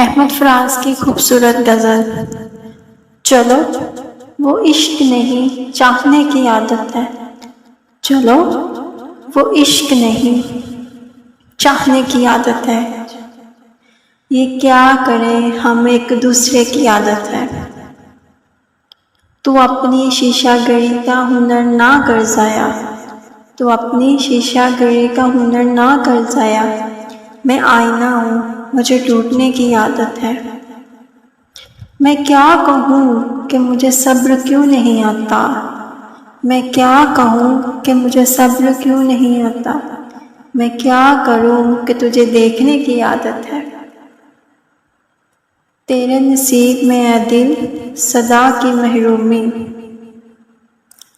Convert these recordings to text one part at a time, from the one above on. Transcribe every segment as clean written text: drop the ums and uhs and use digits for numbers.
احمد فراز کی خوبصورت غزل۔ چلو وہ عشق نہیں چاہنے کی عادت ہے، چلو وہ عشق نہیں چاہنے کی عادت ہے، یہ کیا کریں ہم ایک دوسرے کی عادت ہے۔ تو اپنی شیشہ گری کا ہنر نہ کر ضائع، تو اپنی شیشہ گری کا ہنر نہ کر ضائع، میں آئینہ ہوں مجھے ٹوٹنے کی عادت ہے۔ میں کیا کہوں کہ مجھے صبر کیوں نہیں آتا، میں کیا کہوں کہ مجھے صبر کیوں نہیں آتا، میں کیا کروں کہ تجھے دیکھنے کی عادت ہے۔ تیرے نصیب میں اے دل صدا کی محرومی،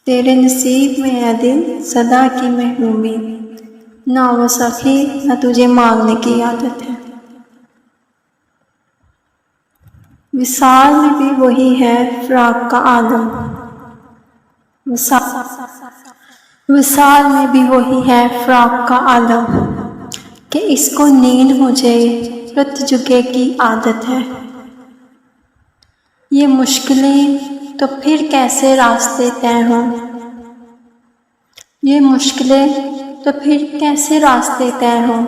تیرے نصیب میں اے دل صدا کی محرومی، نہ وہ سخی نہ تجھے مانگنے کی عادت ہے۔ وصال میں بھی وہی ہے فراق کا عالم، وصال میں بھی وہی ہے فراق کا عالم، کہ اس کو نیند مجھے رت جگے کی عادت ہے۔ یہ مشکلیں تو پھر کیسے راستے طے ہوں، یہ مشکلیں تو پھر کیسے راستے طے ہوں،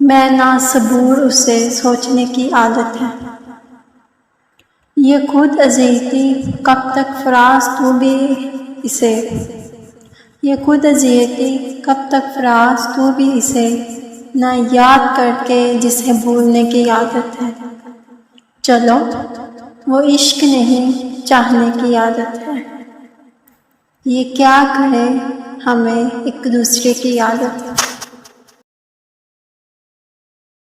میں نا صبور اسے سوچنے کی عادت ہے۔ یہ خود اذیتی کب تک فراز تو بھی اسے، یہ خود اذیتی کب تک فراز تو بھی اسے، نہ یاد کر کے جسے بھولنے کی عادت ہے۔ چلو وہ عشق نہیں چاہنے کی عادت ہے، یہ کیا کرے ہمیں ایک دوسرے کی عادت ہے۔